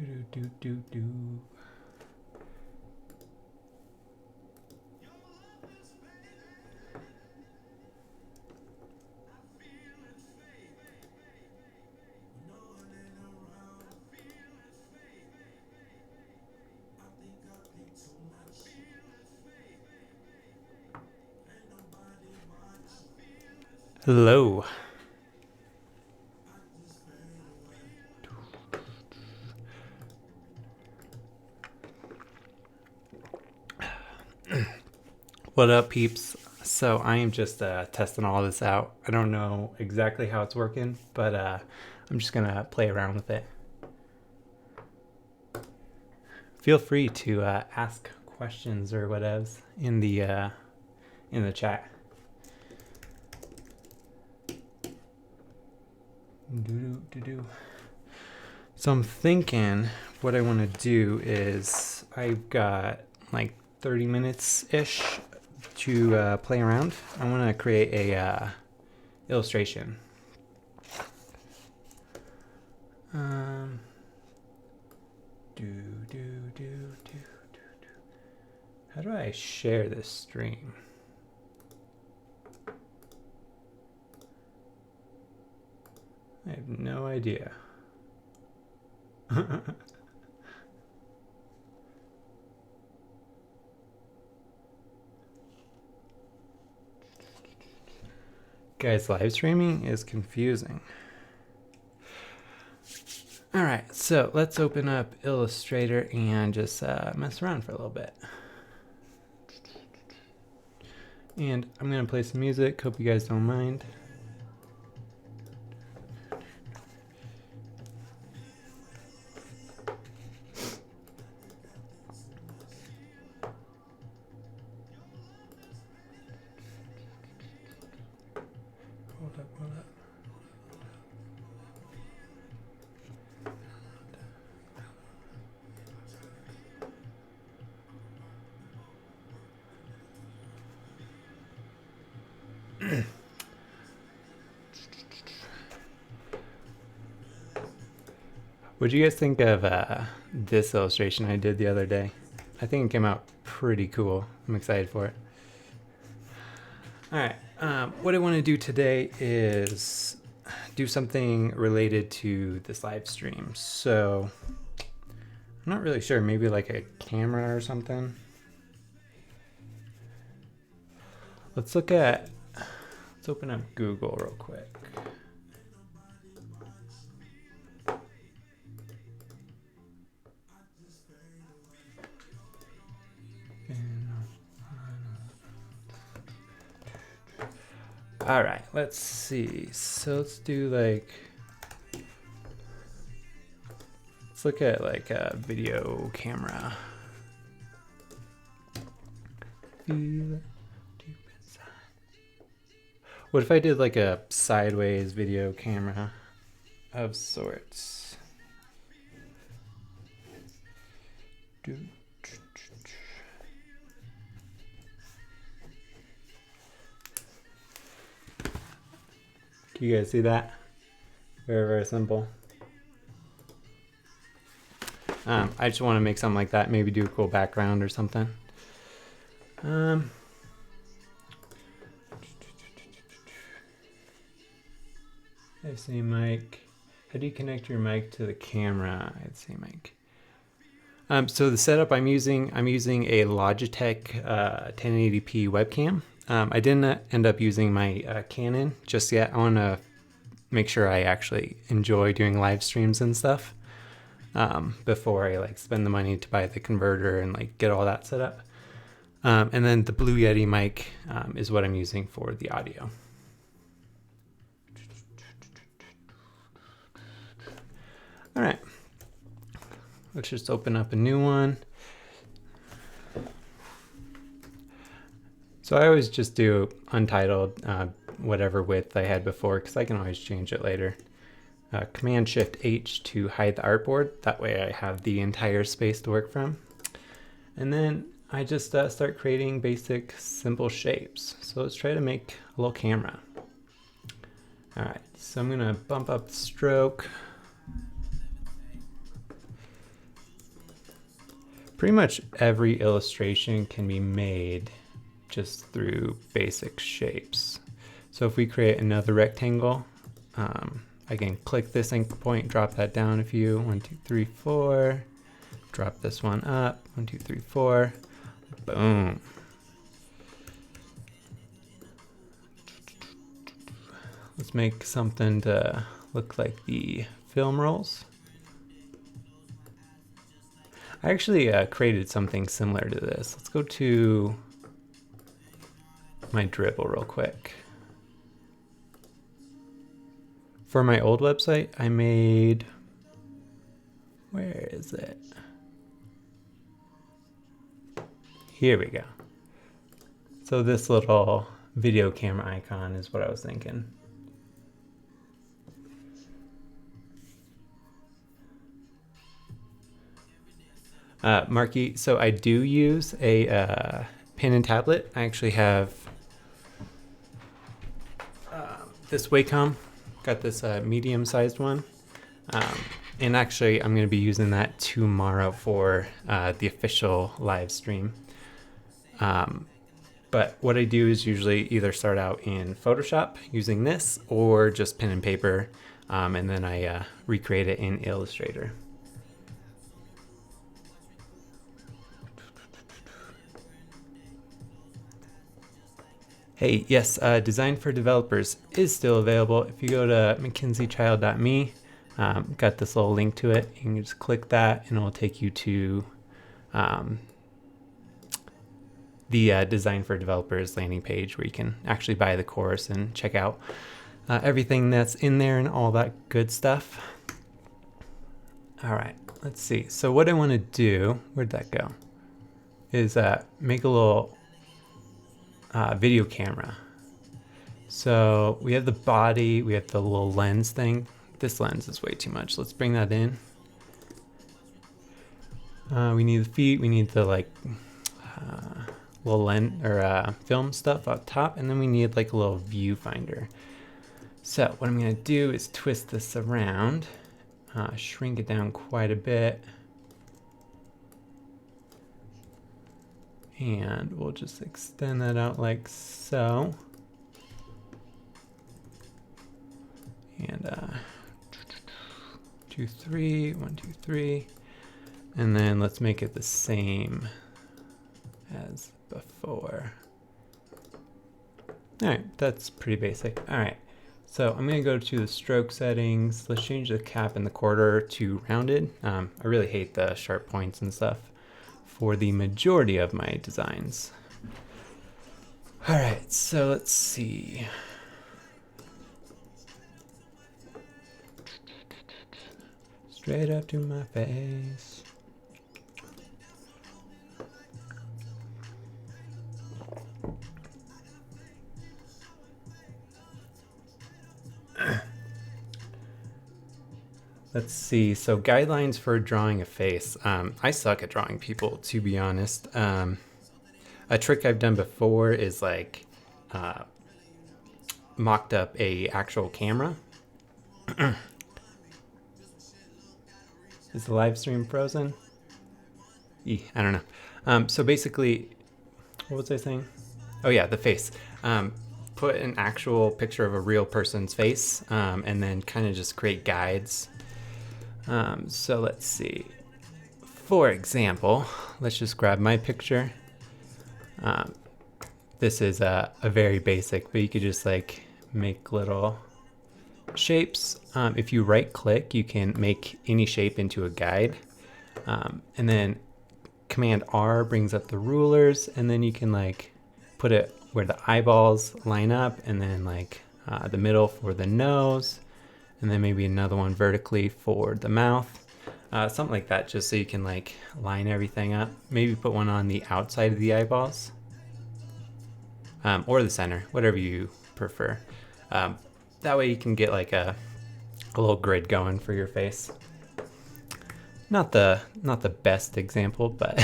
Do, do, do. Hello. What up, peeps? So I am just testing all this out. I don't know exactly how it's working, but I'm just gonna play around with it. Feel free to ask questions or whatevs in the chat. So I'm thinking what I want to do is I've got like 30 minutes ish to play around. I want to create a illustration. How do I share this stream? I have no idea. Guys, live streaming is confusing. All right, so let's open up Illustrator and just mess around for a little bit. And I'm gonna play some music. Hope you guys don't mind. Hold up. What'd you guys think of this illustration I did the other day? I think it came out pretty cool. I'm excited for it. All right, what I want to do today is do something related to this live stream. So I'm not really sure, maybe like a camera or something. Let's open up Google real quick. All right, let's see. So let's look at like a video camera. What if I did like a sideways video camera of sorts? Can you guys see that? Very, very simple. I just want to make something like that. Maybe do a cool background or something. I see mic. How do you connect your mic to the camera? I'd say mic. So the setup I'm using a Logitech 1080p webcam. I didn't end up using my Canon just yet. I want to make sure I actually enjoy doing live streams and stuff before I like spend the money to buy the converter and like get all that set up. And then the Blue Yeti mic is what I'm using for the audio. All right, let's just open up a new one. So I always just do untitled, whatever width I had before, because I can always change it later. Command-Shift-H to hide the artboard. That way I have the entire space to work from. And then I just start creating basic, simple shapes. So let's try to make a little camera. All right, so I'm gonna bump up the stroke. pretty much every illustration can be made just through basic shapes. So if we create another rectangle, I can click this ink point, drop that down a few, 1, 2, 3, 4, drop this one up, 1, 2, 3, 4, boom. Let's make something to look like the film rolls. I actually created something similar to this. Let's go to my dribble real quick. For my old website, I made, where is it? Here we go. So this little video camera icon is what I was thinking. Marky, so I do use a pen and tablet. I actually have this Wacom, got this medium-sized one. And actually, I'm going to be using that tomorrow for the official live stream. But what I do is usually either start out in Photoshop using this or just pen and paper, and then I recreate it in Illustrator. Hey, yes, Design for Developers is still available. If you go to mackenziechild.me, got this little link to it. You can just click that and it will take you to the Design for Developers landing page where you can actually buy the course and check out everything that's in there and all that good stuff. All right, let's see. So what I want to do, where'd that go, is make a little video camera. So we have the body, we have the little lens thing. This lens is way too much. Let's bring that in. We need the feet, we need the like little lens or film stuff up top, and then we need like a little viewfinder. So what I'm gonna do is twist this around, shrink it down quite a bit. And we'll just extend that out like so. And 2, 3, 1, 2, 3. And then let's make it the same as before. All right, that's pretty basic. All right, so I'm gonna go to the stroke settings. Let's change the cap and the quarter to rounded. I really hate the sharp points and stuff for the majority of my designs. All right, so let's see. Straight up to my face. Let's see, so guidelines for drawing a face. I suck at drawing people, to be honest. A trick I've done before is like mocked up a actual camera. Is the live stream frozen? I don't know. So basically, what was I saying? Oh yeah, the face. Put an actual picture of a real person's face, and then kind of just create guides. So let's see. For example, let's just grab my picture. This is a very basic, but you could just like make little shapes. If you right click, you can make any shape into a guide. And then Command R brings up the rulers, and then you can like put it where the eyeballs line up, and then like the middle for the nose, and then maybe another one vertically for the mouth. Something like that, just so you can like line everything up. Maybe put one on the outside of the eyeballs, or the center, whatever you prefer. That way you can get like a little grid going for your face. Not the best example, but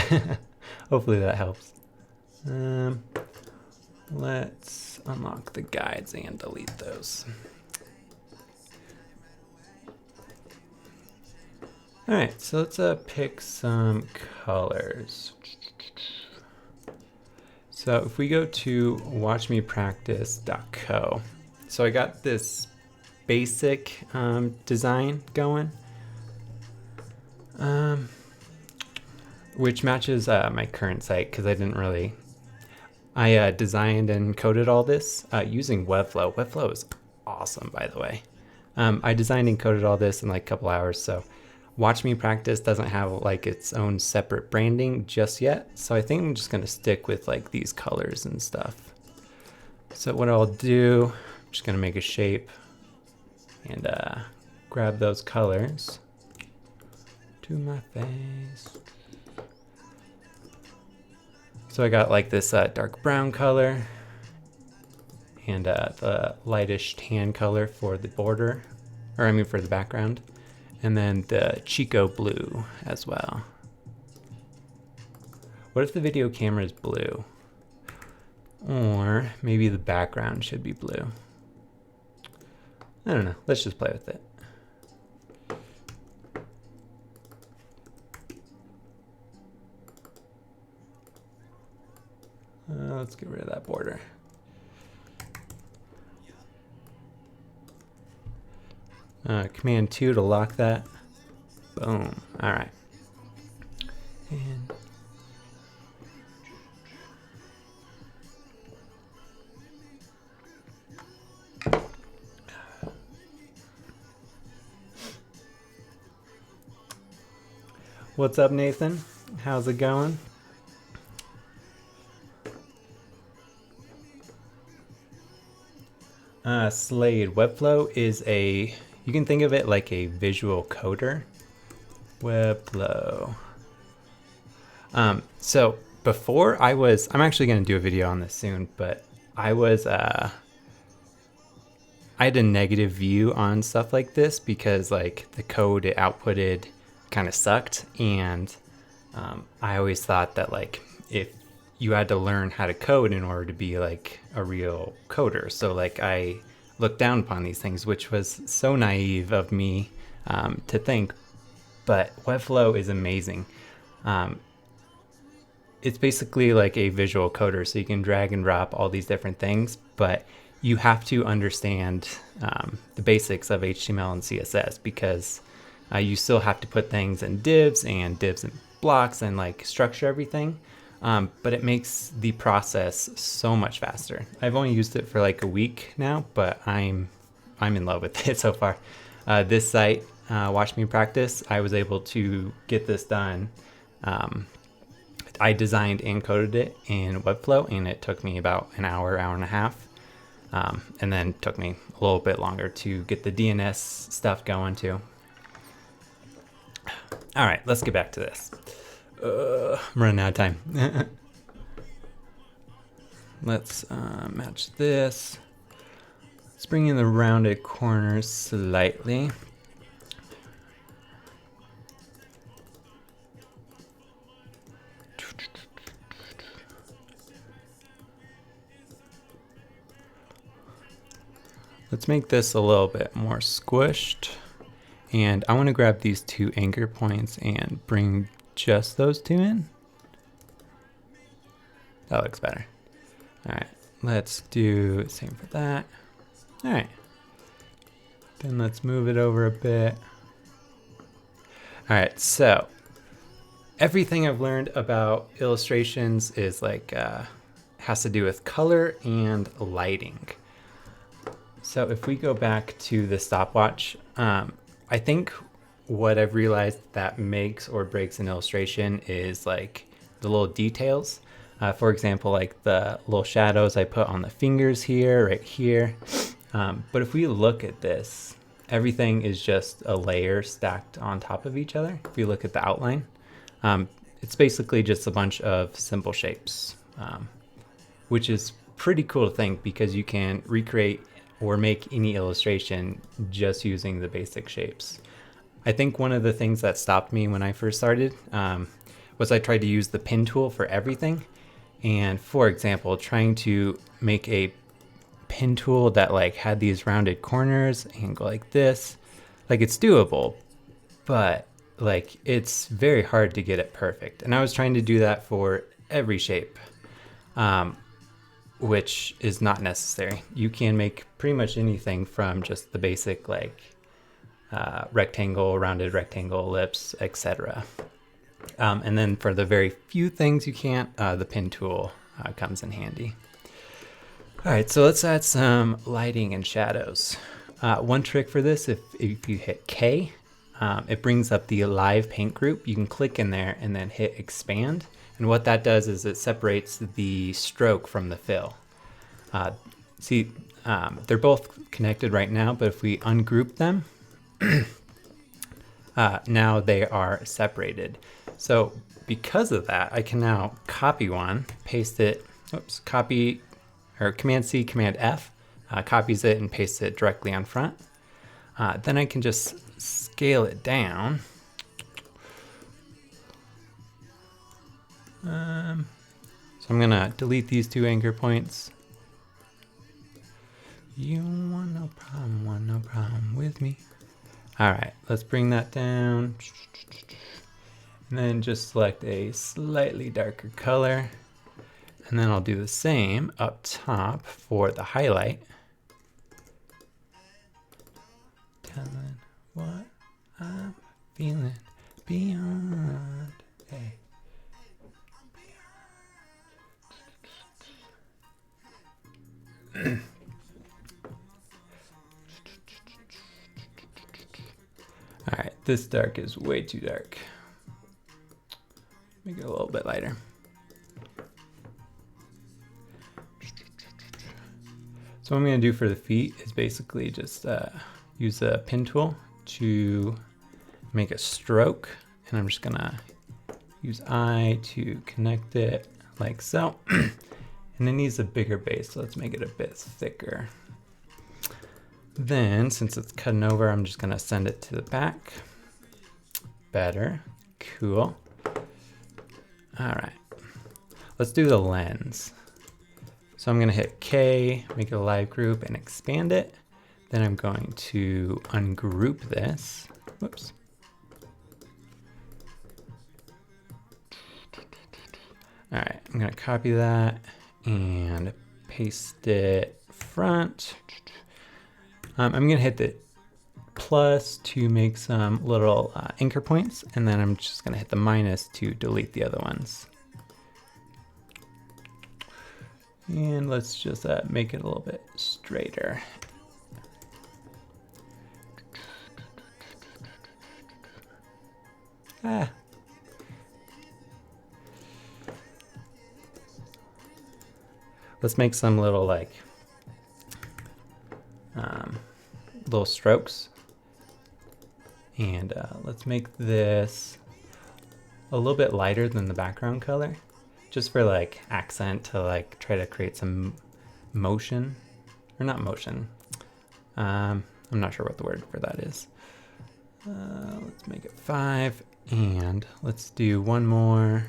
hopefully that helps. Let's unlock the guides and delete those. All right, so let's pick some colors. So if we go to watchmepractice.co, so I got this basic design going, which matches my current site because I designed and coded all this using Webflow. Webflow is awesome, by the way. I designed and coded all this in like a couple hours, so Watch Me Practice doesn't have like its own separate branding just yet, so I think I'm just gonna stick with like these colors and stuff. So what I'll do, I'm just gonna make a shape and grab those colors to my face. So I got like this dark brown color and the lightish tan color for the border, or I mean for the background. And then the Chico blue as well. What if the video camera is blue? Or maybe the background should be blue. I don't know, let's just play with it. Let's get rid of that border. Command 2 to lock that. Boom. All right. And what's up, Nathan? How's it going? Slade. Webflow is you can think of it like a visual coder. Webflow. So before I'm actually going to do a video on this soon, but I had a negative view on stuff like this because like the code it outputted kind of sucked. And I always thought that like if you had to learn how to code in order to be like a real coder. So like I looked down upon these things, which was so naive of me to think, but Webflow is amazing. It's basically like a visual coder, so you can drag and drop all these different things, but you have to understand the basics of HTML and CSS because you still have to put things in divs and blocks and like structure everything. But it makes the process so much faster. I've only used it for like a week now, but I'm in love with it so far. This site, Watch Me Practice, I was able to get this done. I designed and coded it in Webflow, and it took me about an hour and a half. And then took me a little bit longer to get the DNS stuff going too. All right, let's get back to this. I'm running out of time. Let's match this. Let's bring in the rounded corners slightly. Let's make this a little bit more squished. And I want to grab these two anchor points and bring just those two in. That looks better. All right, let's do the same for that. All right, then let's move it over a bit. All right, so everything I've learned about illustrations is like has to do with color and lighting. So if we go back to the stopwatch, I think what I've realized that makes or breaks an illustration is like the little details. For example, like the little shadows I put on the fingers here, right here. But if we look at this, everything is just a layer stacked on top of each other. If you look at the outline, it's basically just a bunch of simple shapes, which is pretty cool to think because you can recreate or make any illustration just using the basic shapes. I think one of the things that stopped me when I first started was I tried to use the pen tool for everything. And for example, trying to make a pen tool that like had these rounded corners and go like this, like it's doable, but like it's very hard to get it perfect. And I was trying to do that for every shape, which is not necessary. You can make pretty much anything from just the basic like rectangle, rounded rectangle, ellipse, etc. And then for the very few things you can't, the pen tool comes in handy. All right, so let's add some lighting and shadows. One trick for this, if you hit K, it brings up the live paint group. You can click in there and then hit expand. And what that does is it separates the stroke from the fill. See, they're both connected right now, but if we ungroup them, now they are separated. So because of that, I can now copy one, paste it, copy, or Command C, Command F, copies it and pastes it directly on front. Then I can just scale it down. So I'm gonna delete these two anchor points. You want no problem with me. All right, let's bring that down. And then just select a slightly darker color. And then I'll do the same up top for the highlight. Telling what I'm feeling beyond. Hey. All right, this dark is way too dark. Make it a little bit lighter. So what I'm gonna do for the feet is basically just use the pen tool to make a stroke. And I'm just gonna use I to connect it like so. And it needs a bigger base, so let's make it a bit thicker. Then, since it's cutting over, I'm just gonna send it to the back. Better, cool. All right, let's do the lens. So I'm gonna hit K, make it a live group and expand it. Then I'm going to ungroup this. Whoops. All right, I'm gonna copy that and paste it front. I'm gonna hit the plus to make some little anchor points, and then I'm just gonna hit the minus to delete the other ones. And let's just make it a little bit straighter. Let's make some little like little strokes, and let's make this a little bit lighter than the background color, just for like accent, to like try to create some motion, or not motion. I'm not sure what the word for that is. Let's make it 5, and let's do one more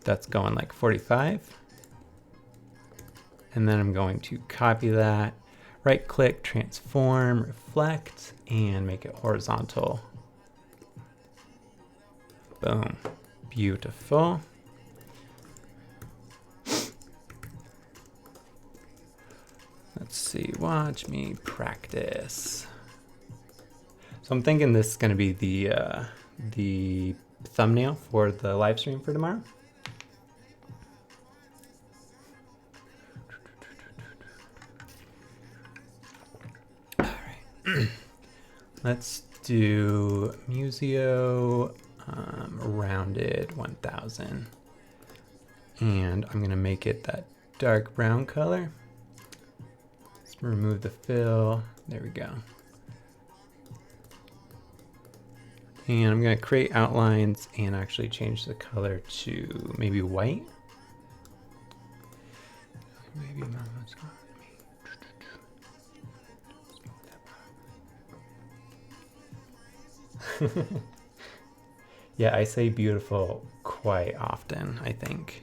that's going like 45. And then I'm going to copy that, right click, transform, reflect, and make it horizontal. Boom, beautiful. Let's see, watch me practice. So I'm thinking this is gonna be the thumbnail for the live stream for tomorrow. Let's do Museo rounded 1000, and I'm gonna make it that dark brown color. Let's remove the fill. There we go. And I'm gonna create outlines and actually change the color to maybe white. Maybe mama's got me. Yeah, I say beautiful quite often, I think.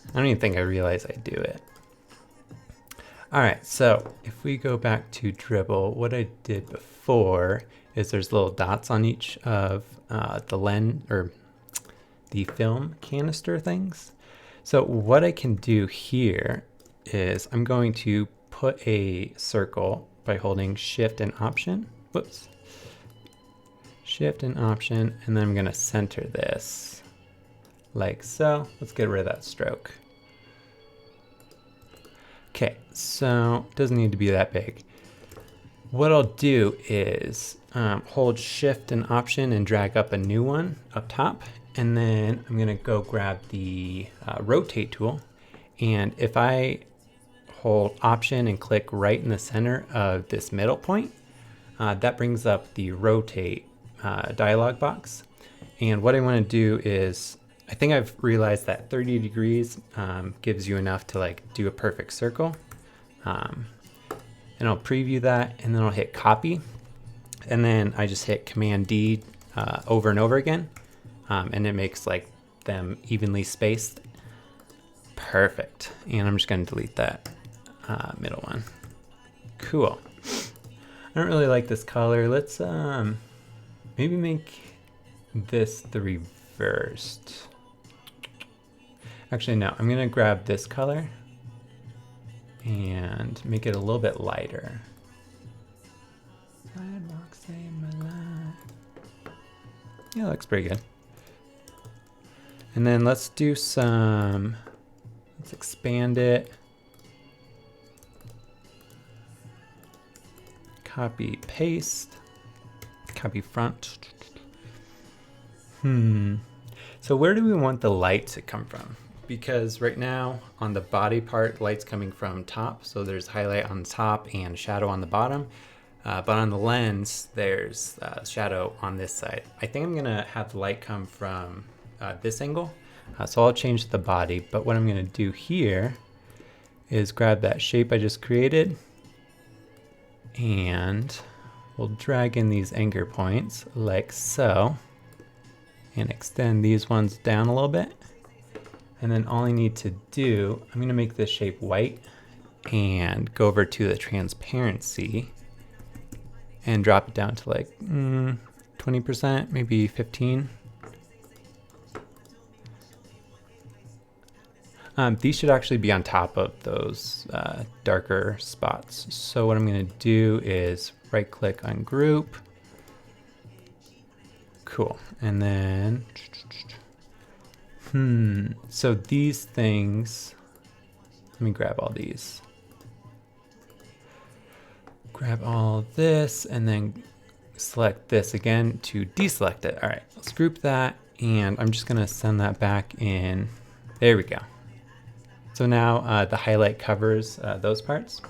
I don't even think I realize I do it. All right, so if we go back to dribble, what I did before is there's little dots on each of the lens or the film canister things. So what I can do here is I'm going to put a circle by holding Shift and Option. Whoops. Shift and Option, and then I'm going to center this like so. Let's get rid of that stroke. Okay, so it doesn't need to be that big. What I'll do is hold Shift and Option and drag up a new one up top. And then I'm gonna go grab the rotate tool. And if I hold Option and click right in the center of this middle point, that brings up the rotate dialog box. And what I wanna do is, I think I've realized that 30 degrees gives you enough to like do a perfect circle. And I'll preview that, and then I'll hit copy. And then I just hit Command D over and over again. And it makes like them evenly spaced. Perfect. And I'm just gonna delete that middle one. Cool. I don't really like this color. Let's maybe make this the reversed. Actually, no, I'm gonna grab this color and make it a little bit lighter. Sidewalk save my life. Yeah, looks pretty good. And then let's do some, let's expand it. Copy, paste, copy front. So where do we want the light to come from? Because right now on the body part, light's coming from top. So there's highlight on the top and shadow on the bottom. But on the lens, there's shadow on this side. I think I'm gonna have the light come from this angle. So I'll change the body, but what I'm gonna do here is grab that shape I just created and we'll drag in these anchor points like so and extend these ones down a little bit. And then all I need to do, I'm gonna make this shape white and go over to the transparency and drop it down to like 20%, maybe 15. These should actually be on top of those darker spots. So what I'm gonna do is right click on group. Cool, and then, so these things, let me grab all these. Grab all this and then select this again to deselect it. All right, let's group that and I'm just gonna send that back in. There we go. So now the highlight covers those parts.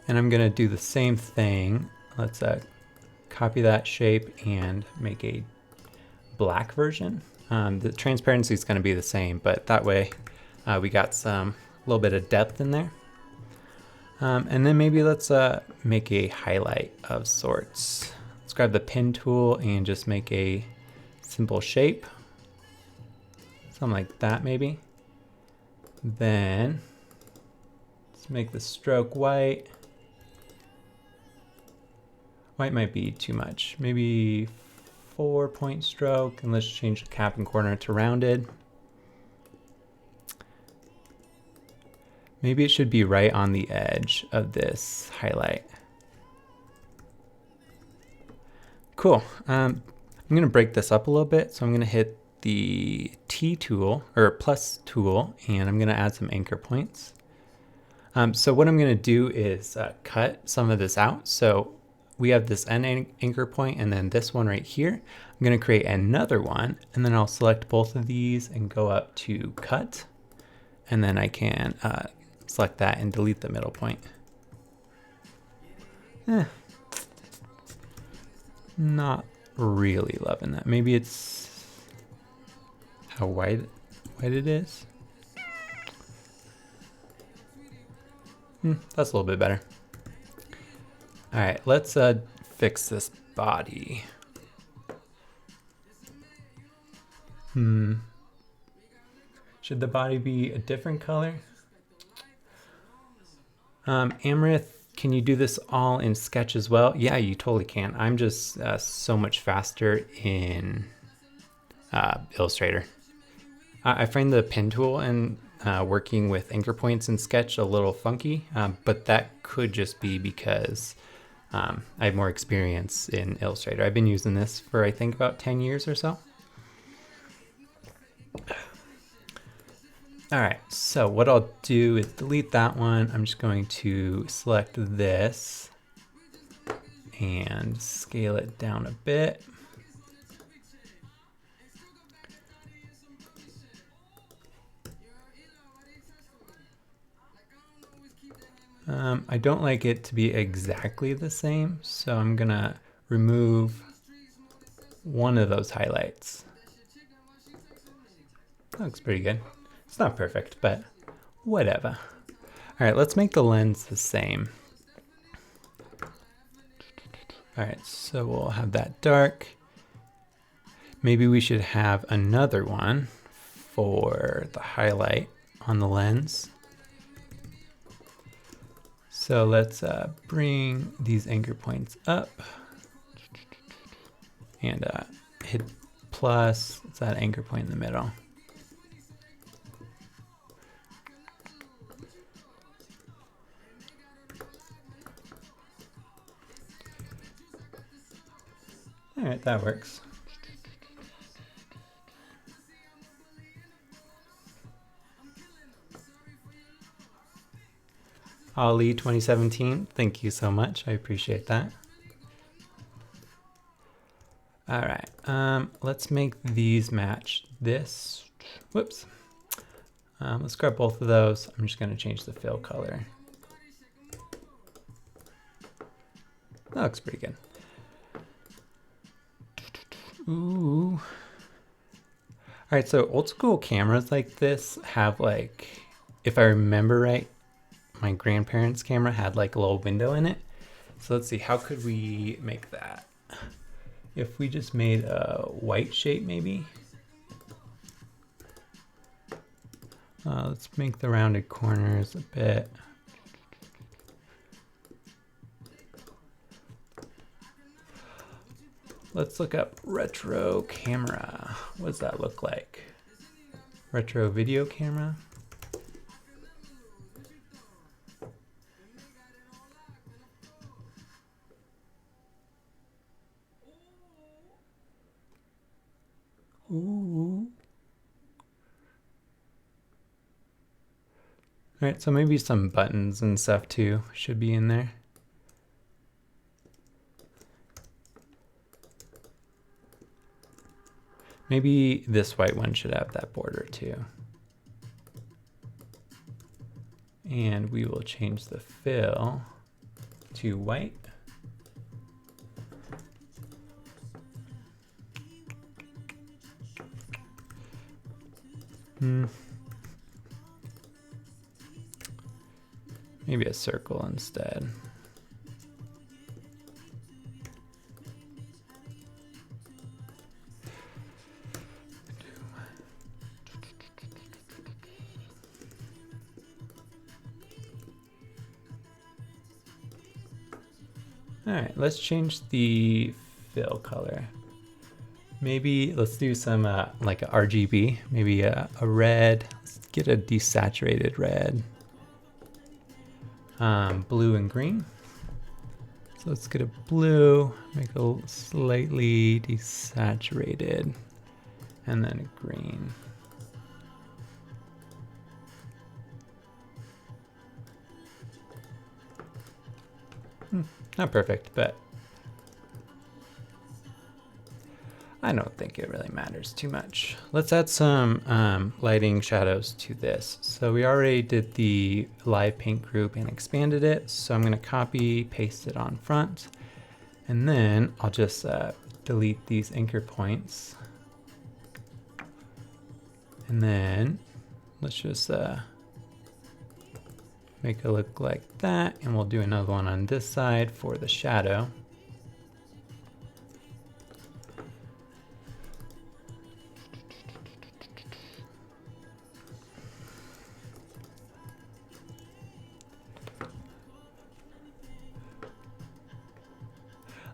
And I'm gonna do the same thing. Let's copy that shape and make a black version. The transparency is gonna be the same, but that way we got some little bit of depth in there. And then maybe let's make a highlight of sorts. Let's grab the pen tool and just make a simple shape. Something like that maybe. Then let's make the stroke white. White might be too much. Maybe 4-point stroke, and let's change the cap and corner to rounded. Maybe it should be right on the edge of this highlight. Cool. I'm gonna break this up a little bit. So I'm gonna hit the T tool or plus tool, and I'm gonna add some anchor points. So what I'm gonna do is cut some of this out. So we have this end anchor point and then this one right here. I'm gonna create another one, and then I'll select both of these and go up to cut. And then I can select that and delete the middle point. Not really loving that. Maybe it's how white it is. That's a little bit better. All right, let's fix this body. Should the body be a different color? Amrith, can you do this all in Sketch as well? Yeah, you totally can. I'm just so much faster in Illustrator. I find the pen tool and working with anchor points in Sketch a little funky, but that could just be because I have more experience in Illustrator. I've been using this for I think about 10 years or so. All right, so what I'll do is delete that one. I'm just going to select this and scale it down a bit. I don't like it to be exactly the same, so I'm gonna remove one of those highlights. That looks pretty good. It's not perfect, but whatever. All right, let's make the lens the same. All right, so we'll have that dark. Maybe we should have another one for the highlight on the lens. So let's bring these anchor points up and hit plus. It's that anchor point in the middle. All right, that works. Ali 2017, thank you so much. I appreciate that. All right, let's make these match this. Whoops. Let's grab both of those. I'm just going to change the fill color. That looks pretty good. Ooh. All right, so old school cameras like this have like, if I remember right, my grandparents' camera had like a little window in it. So let's see, how could we make that? If we just made a white shape maybe. Let's make the rounded corners a bit. Let's look up retro camera. What does that look like? Retro video camera. Ooh. All right, so maybe some buttons and stuff too should be in there. Maybe this white one should have that border too. And we will change the fill to white. Maybe a circle instead. All right, let's change the fill color. Maybe let's do some like a RGB, maybe a red. Let's get a desaturated red. Blue and green. So let's get a blue, make a slightly desaturated, and then a green. Not perfect, but I don't think it really matters too much. Let's add some lighting shadows to this. So we already did the live paint group and expanded it. So I'm gonna copy, paste it on front. And then I'll just delete these anchor points. And then let's just make it look like that. And we'll do another one on this side for the shadow.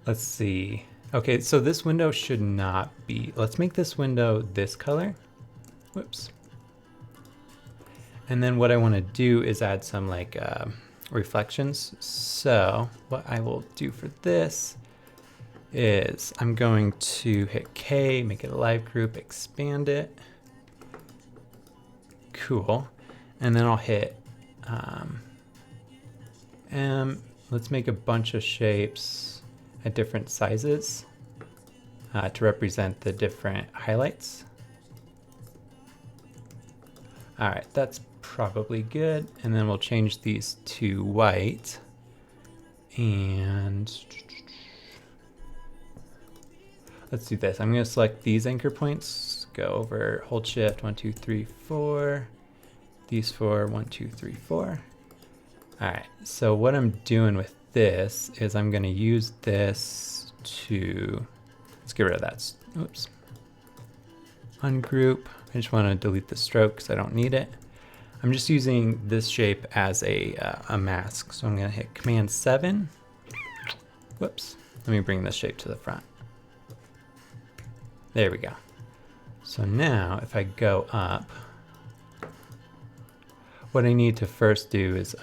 Let's see. Okay, so this window should not be, let's make this window this color. Whoops. And then what I want to do is add some like reflections. So what I will do for this is I'm going to hit K, make it a live group, expand it. Cool. And then I'll hit M. Let's make a bunch of shapes at different sizes to represent the different highlights. All right, that's probably good. And then we'll change these to white. And let's do this. I'm going to select these anchor points, go over, hold shift, 1, 2, 3, 4. These 4, 1, 2, 3, 4. All right, so what I'm doing with this is I'm going to use this to, let's get rid of that. Oops. Ungroup. I just want to delete the stroke because I don't need it. I'm just using this shape as a mask. So I'm going to hit Command 7. Whoops. Let me bring this shape to the front. There we go. So now if I go up, what I need to first do is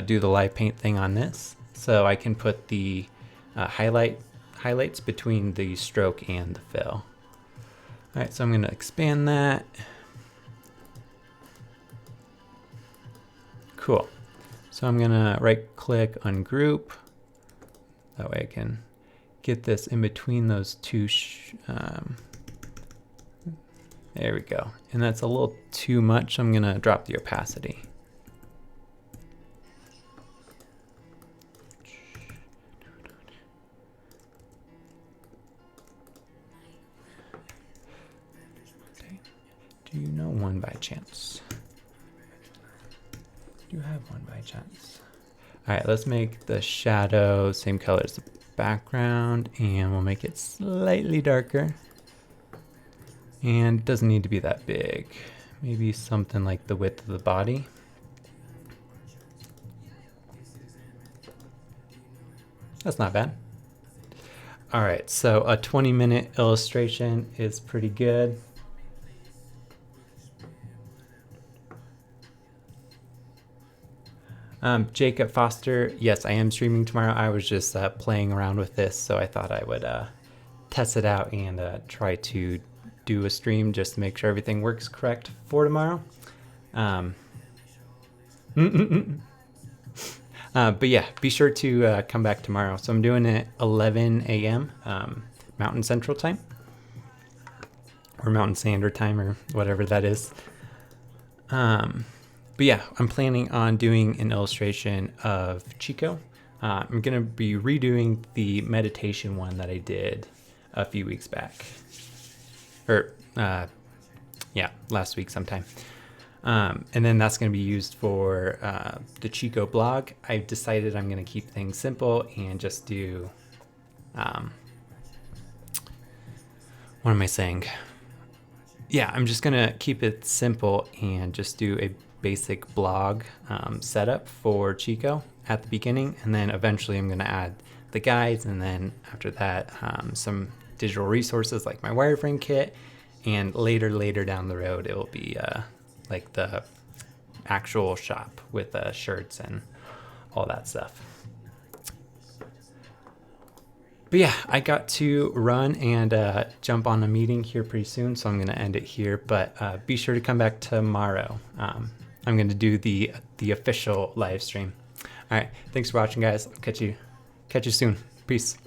do the live paint thing on this. So I can put the highlights between the stroke and the fill. All right, so I'm going to expand that. Cool. So I'm going to right click, ungroup. That way I can get this in between those two. There we go. And that's a little too much. I'm going to drop the opacity. Do you know one by chance? Do you have one by chance? All right, let's make the shadow same color as the background, and we'll make it slightly darker. And it doesn't need to be that big. Maybe something like the width of the body. That's not bad. All right, so a 20-minute illustration is pretty good. Jacob Foster, yes, I am streaming tomorrow. I was just playing around with this, so I thought I would test it out and try to do a stream just to make sure everything works correct for tomorrow. But yeah, be sure to come back tomorrow. So I'm doing it 11 a.m. Mountain Central Time, or Mountain Standard Time, or whatever that is. But yeah, I'm planning on doing an illustration of Chico. I'm going to be redoing the meditation one that I did a few weeks back. Or, yeah, last week sometime. And then that's going to be used for the Chico blog. I've decided I'm going to keep things simple and just do... what am I saying? Yeah, I'm just going to keep it simple and just do a basic blog setup for Chico at the beginning, and then eventually I'm going to add the guides, and then after that some digital resources like my wireframe kit, and later down the road it will be like the actual shop with shirts and all that stuff. But yeah, I got to run and jump on a meeting here pretty soon, so I'm going to end it here, but be sure to come back tomorrow. I'm going to do the official live stream. All right, thanks for watching, guys. I'll catch you soon. Peace.